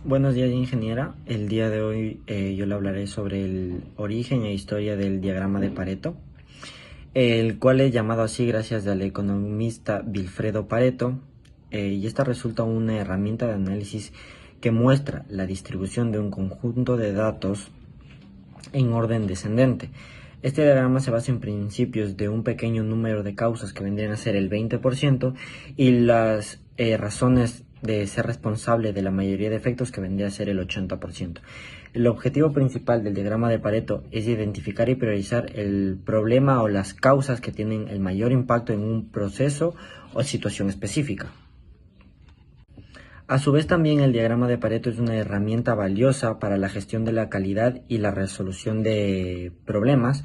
Buenos días, ingeniera. El día de hoy yo le hablaré sobre el origen e historia del diagrama de Pareto, el cual es llamado así gracias al economista Vilfredo Pareto, y esta resulta una herramienta de análisis que muestra la distribución de un conjunto de datos en orden descendente. Este diagrama se basa en principios de un pequeño número de causas que vendrían a ser el 20% y las razones de ser responsable de la mayoría de efectos que vendría a ser el 80%. El objetivo principal del diagrama de Pareto es identificar y priorizar el problema o las causas que tienen el mayor impacto en un proceso o situación específica. A su vez, también el diagrama de Pareto es una herramienta valiosa para la gestión de la calidad y la resolución de problemas,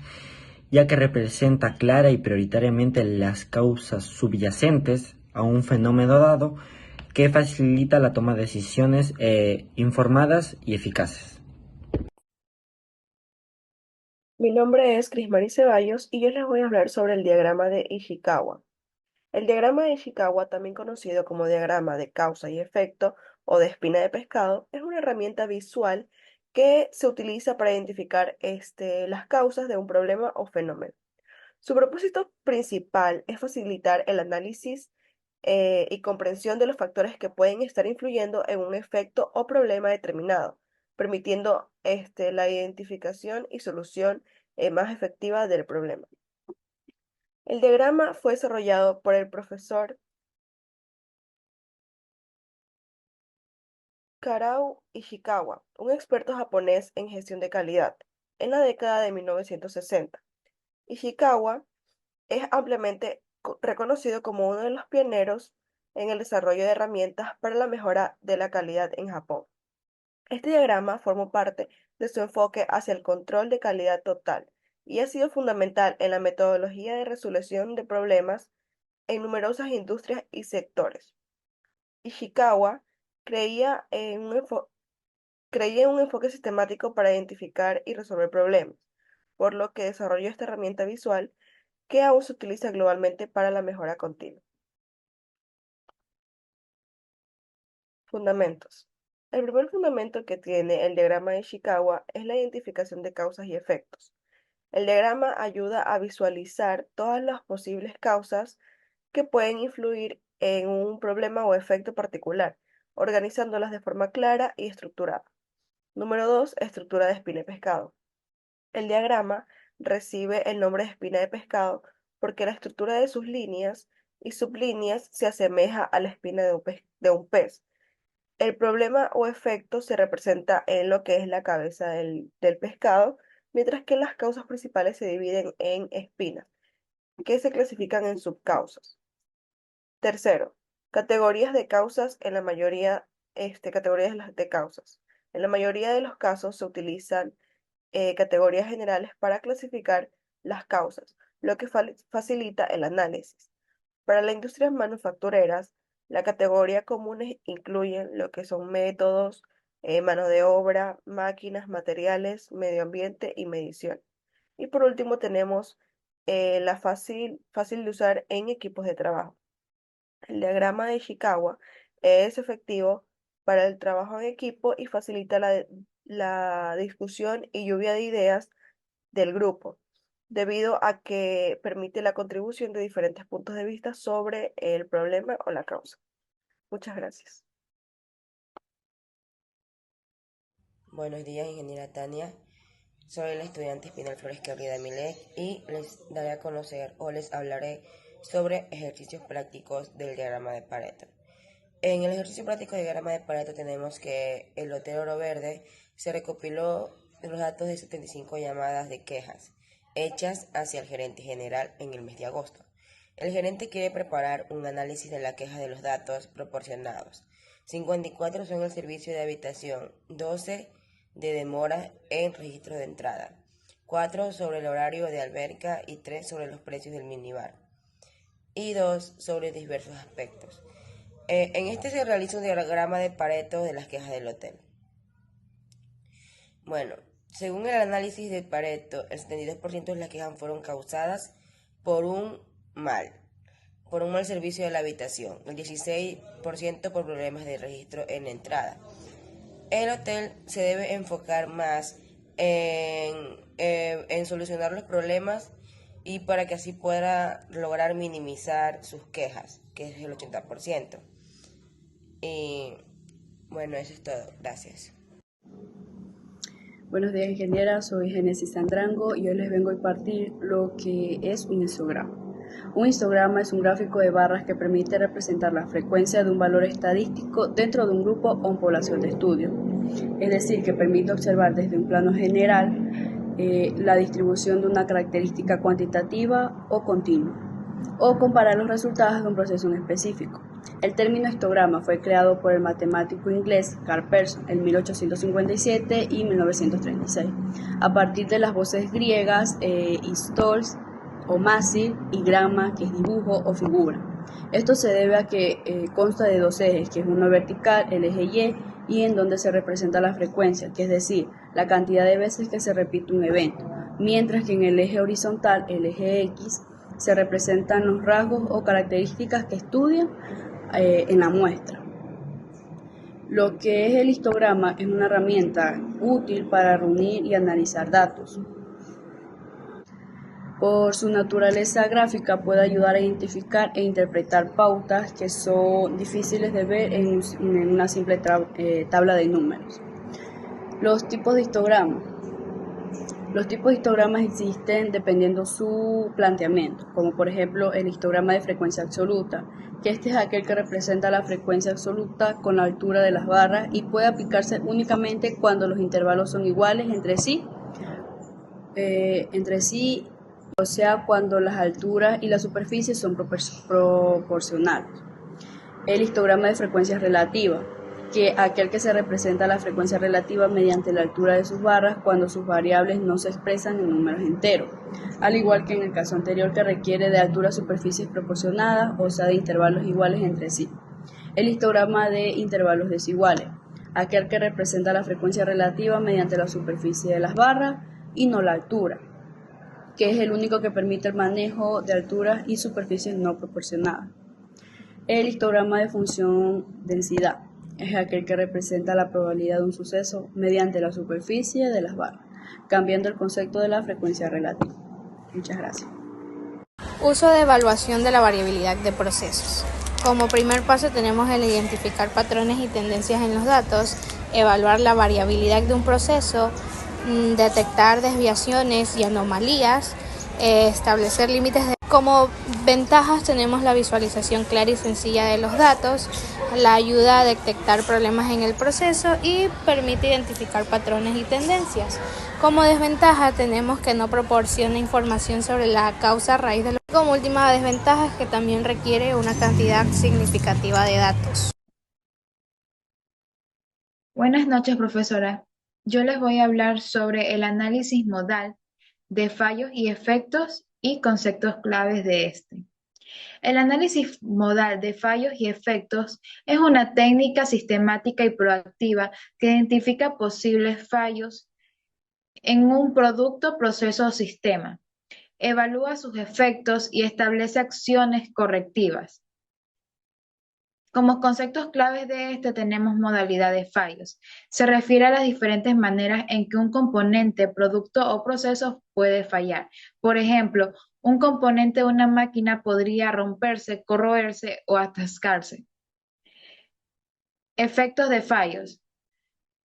ya que representa clara y prioritariamente las causas subyacentes a un fenómeno dado, que facilita la toma de decisiones informadas y eficaces. Mi nombre es Crismary Ceballos y yo les voy a hablar sobre el diagrama de Ishikawa. El diagrama de Ishikawa, también conocido como diagrama de causa y efecto o de espina de pescado, es una herramienta visual que se utiliza para identificar las causas de un problema o fenómeno. Su propósito principal es facilitar el análisis y comprensión de los factores que pueden estar influyendo en un efecto o problema determinado, permitiendo la identificación y solución más efectiva del problema. El diagrama fue desarrollado por el profesor Karao Ishikawa, un experto japonés en gestión de calidad, en la década de 1960. Ishikawa es ampliamente reconocido como uno de los pioneros en el desarrollo de herramientas para la mejora de la calidad en Japón. Este diagrama formó parte de su enfoque hacia el control de calidad total y ha sido fundamental en la metodología de resolución de problemas en numerosas industrias y sectores. Ishikawa creía creía en un enfoque sistemático para identificar y resolver problemas, por lo que desarrolló esta herramienta visual que aún se utiliza globalmente para la mejora continua. Fundamentos. El primer fundamento que tiene el diagrama de Ishikawa es la identificación de causas y efectos. El diagrama ayuda a visualizar todas las posibles causas que pueden influir en un problema o efecto particular, organizándolas de forma clara y estructurada. Número 2. Estructura de espina de pescado. El diagrama recibe el nombre de espina de pescado porque la estructura de sus líneas y sublíneas se asemeja a la espina de un pez. El problema o efecto se representa en lo que es la cabeza del pescado, mientras que las causas principales se dividen en espinas, que se clasifican en subcausas. Tercero, categorías de causas en la mayoría, categorías de causas. En la mayoría de los casos se utilizan categorías generales para clasificar las causas, lo que facilita el análisis. Para las industrias manufactureras, las categorías comunes incluyen lo que son métodos, mano de obra, máquinas, materiales, medio ambiente y medición. Y por último tenemos la fácil de usar en equipos de trabajo. El diagrama de Ishikawa es efectivo para el trabajo en equipo y facilita la discusión y lluvia de ideas del grupo, debido a que permite la contribución de diferentes puntos de vista sobre el problema o la causa. Muchas gracias. Buenos días, ingeniera Tania. Soy la estudiante Espinal Flores Carrida Milek y les daré a conocer o les hablaré sobre ejercicios prácticos del diagrama de Pareto. En el ejercicio práctico del diagrama de Pareto tenemos que el lote oro verde se recopiló los datos de 75 llamadas de quejas hechas hacia el gerente general en el mes de agosto. El gerente quiere preparar un análisis de la queja de los datos proporcionados. 54 son el servicio de habitación, 12 de demora en registro de entrada, 4 sobre el horario de alberca y 3 sobre los precios del minibar y 2 sobre diversos aspectos. En este se realiza un diagrama de Pareto de las quejas del hotel. Bueno, según el análisis de Pareto, el 72% de las quejas fueron causadas por un mal, por un mal servicio de la habitación, el 16% por problemas de registro en la entrada, el hotel se debe enfocar más en solucionar los problemas y para que así pueda lograr minimizar sus quejas, que es el 80%. Y bueno, eso es todo. Gracias. Buenos días, ingeniera. Soy Génesis Sandrango y hoy les vengo a impartir lo que es un histograma. Un histograma es un gráfico de barras que permite representar la frecuencia de un valor estadístico dentro de un grupo o una población de estudio. Es decir, que permite observar desde un plano general la distribución de una característica cuantitativa o continua, o comparar los resultados de un proceso en específico. El término histograma fue creado por el matemático inglés Carl Pearson en 1857 y 1936, a partir de las voces griegas histos o masis y grama, que es dibujo o figura. Esto se debe a que consta de dos ejes, que es uno vertical, el eje y en donde se representa la frecuencia, que es decir, la cantidad de veces que se repite un evento, mientras que en el eje horizontal, el eje X, se representan los rasgos o características que estudian en la muestra. Lo que es el histograma es una herramienta útil para reunir y analizar datos. Por su naturaleza gráfica puede ayudar a identificar e interpretar pautas que son difíciles de ver en una simple tabla de números. Los tipos de histogramas. Los tipos de histogramas existen dependiendo su planteamiento, como por ejemplo el histograma de frecuencia absoluta, que este es aquel que representa la frecuencia absoluta con la altura de las barras y puede aplicarse únicamente cuando los intervalos son iguales entre sí, o sea, cuando las alturas y la superficie son proporcionales. El histograma de frecuencia relativa, que aquel que se representa la frecuencia relativa mediante la altura de sus barras cuando sus variables no se expresan en números enteros, al igual que en el caso anterior que requiere de alturas superficies proporcionadas, o sea, de intervalos iguales entre sí. El histograma de intervalos desiguales, aquel que representa la frecuencia relativa mediante la superficie de las barras y no la altura, que es el único que permite el manejo de alturas y superficies no proporcionadas. El histograma de función densidad es aquel que representa la probabilidad de un suceso mediante la superficie de las barras, cambiando el concepto de la frecuencia relativa. Muchas gracias. Uso de evaluación de la variabilidad de procesos. Como primer paso tenemos el identificar patrones y tendencias en los datos, evaluar la variabilidad de un proceso, detectar desviaciones y anomalías, establecer límites de... Como ventajas tenemos la visualización clara y sencilla de los datos, la ayuda a detectar problemas en el proceso y permite identificar patrones y tendencias. Como desventaja tenemos que no proporciona información sobre la causa raíz de lo... Como última desventaja es que también requiere una cantidad significativa de datos. Buenas noches, profesora. Yo les voy a hablar sobre el análisis modal de fallos y efectos y conceptos claves de este. El análisis modal de fallos y efectos es una técnica sistemática y proactiva que identifica posibles fallos en un producto, proceso o sistema, evalúa sus efectos y establece acciones correctivas. Como conceptos claves de este tenemos modalidad de fallos. Se refiere a las diferentes maneras en que un componente, producto o proceso puede fallar. Por ejemplo, un componente de una máquina podría romperse, corroerse o atascarse. Efectos de fallos.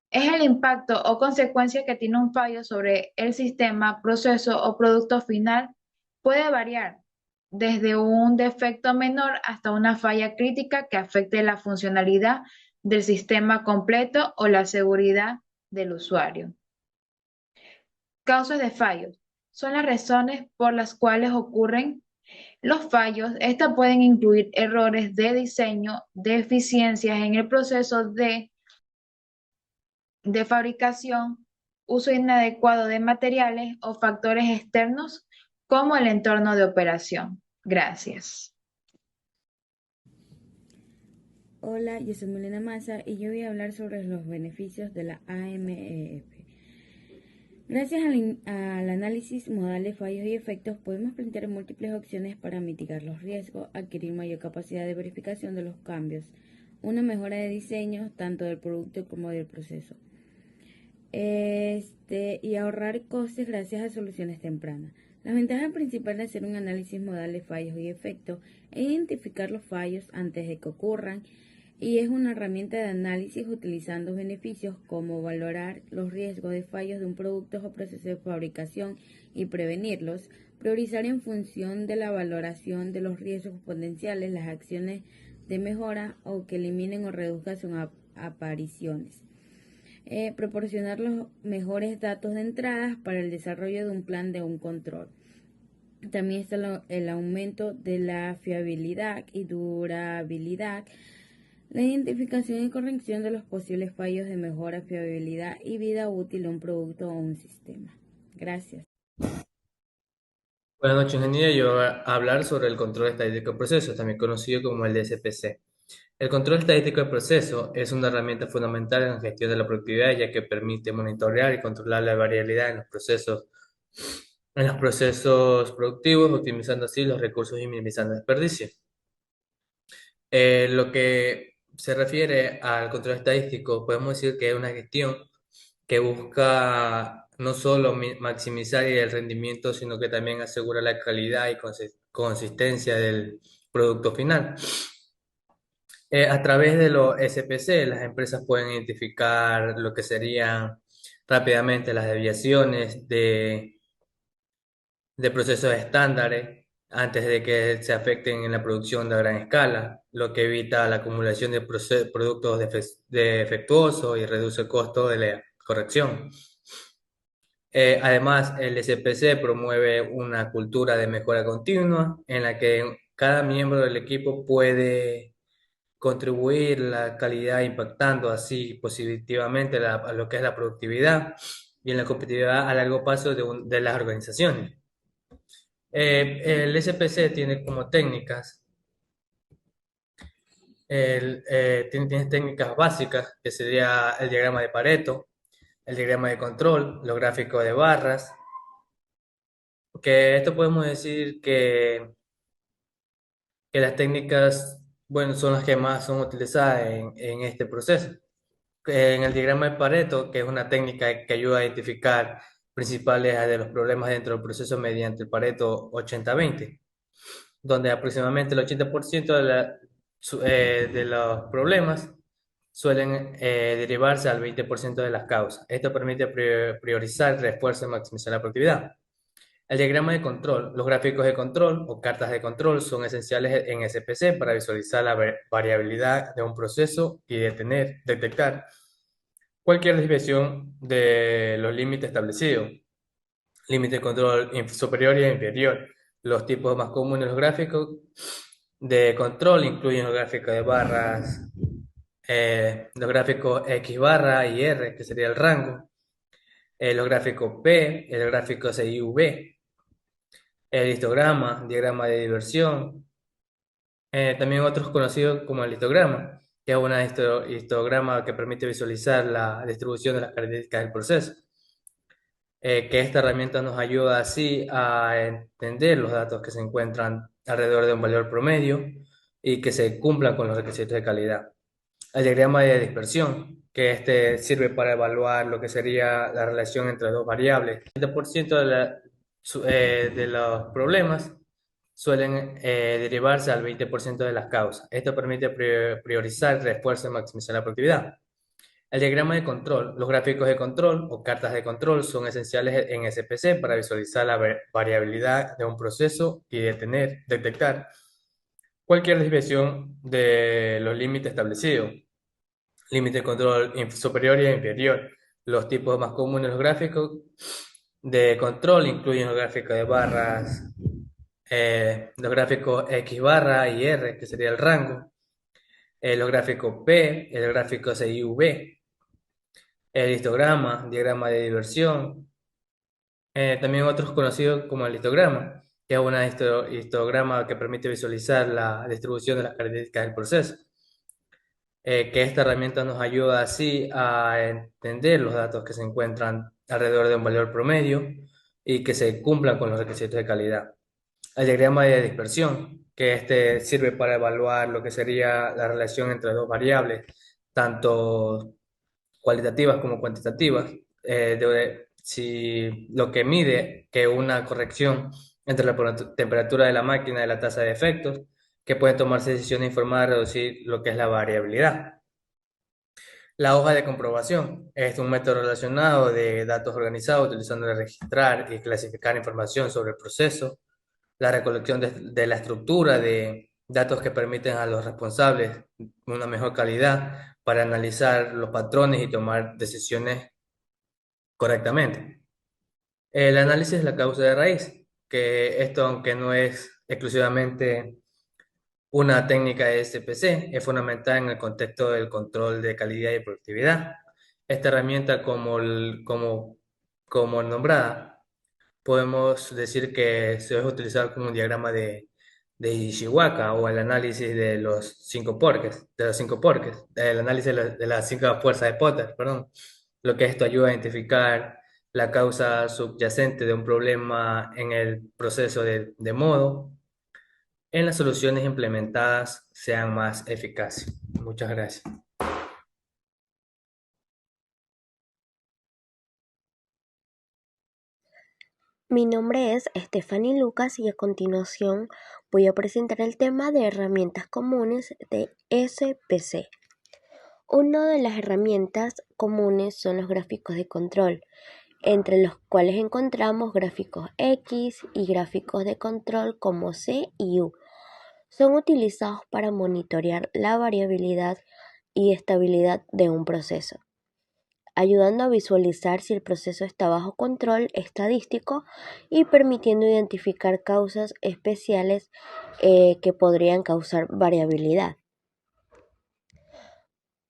Es el impacto o consecuencia que tiene un fallo sobre el sistema, proceso o producto final. Puede variar desde un defecto menor hasta una falla crítica que afecte la funcionalidad del sistema completo o la seguridad del usuario. Causas de fallos. Son las razones por las cuales ocurren los fallos. Estas pueden incluir errores de diseño, deficiencias en el proceso de fabricación, uso inadecuado de materiales o factores externos como el entorno de operación. Gracias. Hola, yo soy Milena Massa y yo voy a hablar sobre los beneficios de la AMEF. Gracias al análisis modal de fallos y efectos podemos plantear múltiples opciones para mitigar los riesgos, adquirir mayor capacidad de verificación de los cambios, una mejora de diseño tanto del producto como del proceso. Y ahorrar costes gracias a soluciones tempranas. La ventaja principal de hacer un análisis modal de fallos y efectos es identificar los fallos antes de que ocurran, y es una herramienta de análisis utilizando beneficios como valorar los riesgos de fallos de un producto o proceso de fabricación y prevenirlos, priorizar en función de la valoración de los riesgos potenciales las acciones de mejora o que eliminen o reduzcan sus apariciones. Proporcionar los mejores datos de entradas para el desarrollo de un plan de un control. También está el aumento de la fiabilidad y durabilidad, la identificación y corrección de los posibles fallos de mejora, fiabilidad y vida útil de un producto o un sistema. Gracias. Buenas noches, ingeniero. Yo voy a hablar sobre el control estadístico de procesos, también conocido como el DSPC. El control estadístico de procesos es una herramienta fundamental en la gestión de la productividad, ya que permite monitorear y controlar la variabilidad en los procesos productivos, optimizando así los recursos y minimizando desperdicios. Lo que se refiere al control estadístico, podemos decir que es una gestión que busca no solo maximizar el rendimiento, sino que también asegura la calidad y consistencia del producto final. A través de los SPC, las empresas pueden identificar lo que serían rápidamente las desviaciones de procesos estándares antes de que se afecten en la producción a gran escala, lo que evita la acumulación de productos defectuosos y reduce el costo de la corrección. Además, el SPC promueve una cultura de mejora continua en la que cada miembro del equipo puede contribuir la calidad, impactando así positivamente a lo que es la productividad y en la competitividad a largo plazo de las organizaciones. El SPC tiene como técnicas, tiene técnicas básicas, que sería el diagrama de Pareto, el diagrama de control, los gráficos de barras, que esto podemos decir que las técnicas, bueno, son las que más son utilizadas en este proceso. En el diagrama de Pareto, que es una técnica que ayuda a identificar principales de los problemas dentro del proceso mediante el Pareto 80-20, donde aproximadamente el 80% de los problemas suelen derivarse al 20% de las causas. Esto permite priorizar el esfuerzo y maximizar la productividad. El diagrama de control, los gráficos de control o cartas de control son esenciales en SPC para visualizar la variabilidad de un proceso y detectar cualquier desviación de los límites establecidos. Límite de control superior y inferior. Los tipos más comunes de los gráficos de control incluyen los gráficos de barras, los gráficos X barra y R, que sería el rango, los gráficos P, el gráfico CIV, el histograma, diagrama de diversión, también otros conocidos como el histograma, que es un histograma que permite visualizar la distribución de las características del proceso. Que esta herramienta nos ayuda así a entender los datos que se encuentran alrededor de un valor promedio y que se cumplan con los requisitos de calidad. El diagrama de dispersión, que sirve para evaluar lo que sería la relación entre dos variables. El 70% de los problemas suelen derivarse al 20% de las causas. Esto permite priorizar el esfuerzo y maximizar la productividad. El diagrama de control, los gráficos de control o cartas de control son esenciales en SPC para visualizar la variabilidad de un proceso y detectar cualquier desviación de los límites establecidos. Límite de control superior y inferior. Los tipos más comunes de los gráficos de control incluyen los gráficos de barras, los gráficos X barra y R, que sería el rango, los gráficos P, el gráfico CIV, el histograma, diagrama de diversión, también otros conocidos como el histograma, que es un histograma que permite visualizar la distribución de las características del proceso. Que esta herramienta nos ayuda así a entender los datos que se encuentran alrededor de un valor promedio y que se cumplan con los requisitos de calidad. El diagrama de dispersión, que este sirve para evaluar lo que sería la relación entre dos variables, tanto cualitativas como cuantitativas, si lo que mide que una corrección entre la temperatura de la máquina y la tasa de efectos, que pueden tomarse decisiones informadas de reducir lo que es la variabilidad. La hoja de comprobación es un método relacionado de datos organizados utilizando registrar y clasificar información sobre el proceso, la recolección de la estructura de datos que permiten a los responsables una mejor calidad para analizar los patrones y tomar decisiones correctamente. El análisis de la causa de raíz, que esto, aunque no es exclusivamente una técnica de SPC, es fundamental en el contexto del control de calidad y productividad. Esta herramienta, como nombrada, podemos decir que se debe utilizar como un diagrama de Ishikawa o el análisis de los cinco porqués, el análisis de las cinco fuerzas de Potter, perdón. Lo que esto ayuda a identificar la causa subyacente de un problema en el proceso de modo en las soluciones implementadas sean más eficaces. Muchas gracias. Mi nombre es Stephanie Lucas y a continuación voy a presentar el tema de herramientas comunes de SPC. Una de las herramientas comunes son los gráficos de control, entre los cuales encontramos gráficos X y gráficos de control como C y U. Son utilizados para monitorear la variabilidad y estabilidad de un proceso, ayudando a visualizar si el proceso está bajo control estadístico y permitiendo identificar causas especiales que podrían causar variabilidad.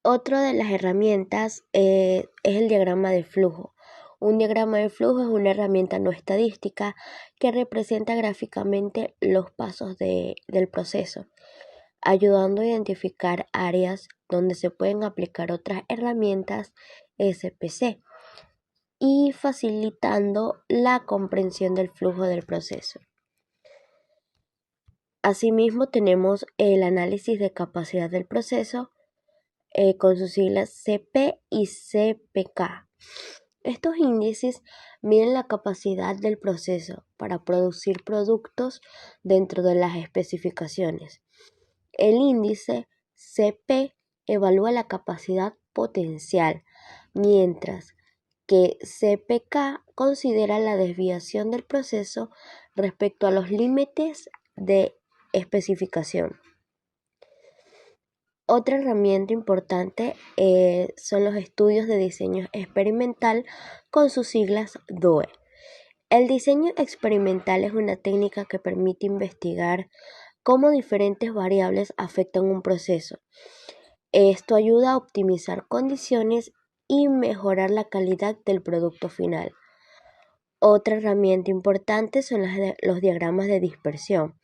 Otra de las herramientas es el diagrama de flujo. Un diagrama de flujo es una herramienta no estadística que representa gráficamente los pasos del proceso, ayudando a identificar áreas donde se pueden aplicar otras herramientas SPC y facilitando la comprensión del flujo del proceso. Asimismo, tenemos el análisis de capacidad del proceso con sus siglas CP y CPK. Estos índices miden la capacidad del proceso para producir productos dentro de las especificaciones. El índice CP evalúa la capacidad potencial, mientras que CPK considera la desviación del proceso respecto a los límites de especificación. Otra herramienta importante son los estudios de diseño experimental con sus siglas DOE. El diseño experimental es una técnica que permite investigar cómo diferentes variables afectan un proceso. Esto ayuda a optimizar condiciones y mejorar la calidad del producto final. Otra herramienta importante son los diagramas de dispersión,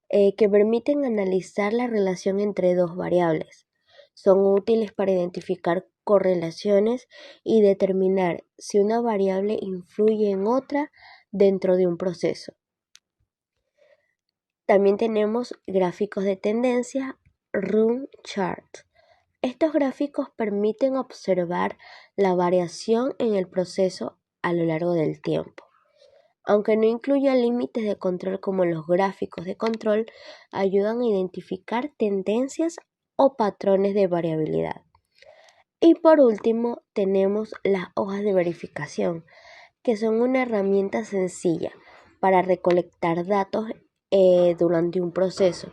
que permiten analizar la relación entre dos variables. Son útiles para identificar correlaciones y determinar si una variable influye en otra dentro de un proceso. También tenemos gráficos de tendencia, Run Chart. Estos gráficos permiten observar la variación en el proceso a lo largo del tiempo. Aunque no incluya límites de control como los gráficos de control, ayudan a identificar tendencias o patrones de variabilidad. Y por último, tenemos las hojas de verificación, que son una herramienta sencilla para recolectar datos durante un proceso.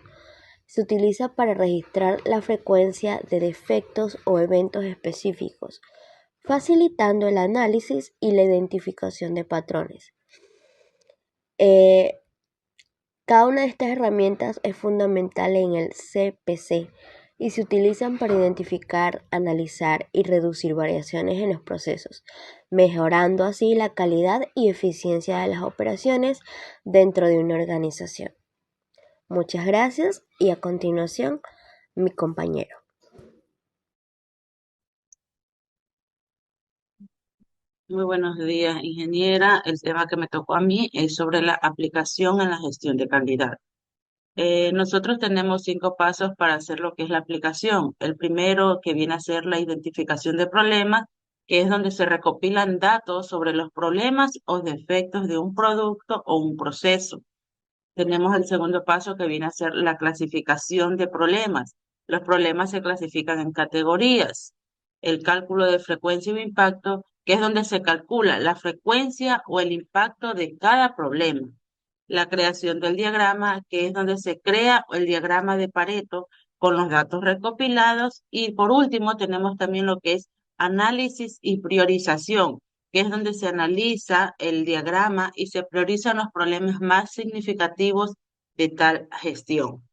Se utiliza para registrar la frecuencia de defectos o eventos específicos, facilitando el análisis y la identificación de patrones. Cada una de estas herramientas es fundamental en el CPC y se utilizan para identificar, analizar y reducir variaciones en los procesos, mejorando así la calidad y eficiencia de las operaciones dentro de una organización. Muchas gracias y a continuación mi compañero. Muy buenos días, ingeniera. El tema que me tocó a mí es sobre la aplicación en la gestión de calidad. Nosotros tenemos 5 pasos para hacer lo que es la aplicación. El primero, que viene a ser la identificación de problemas, que es donde se recopilan datos sobre los problemas o defectos de un producto o un proceso. Tenemos el segundo paso, que viene a ser la clasificación de problemas. Los problemas se clasifican en categorías. El cálculo de frecuencia o impacto, que es donde se calcula la frecuencia o el impacto de cada problema. La creación del diagrama, que es donde se crea el diagrama de Pareto con los datos recopilados. Y por último, tenemos también lo que es análisis y priorización, que es donde se analiza el diagrama y se priorizan los problemas más significativos de tal gestión.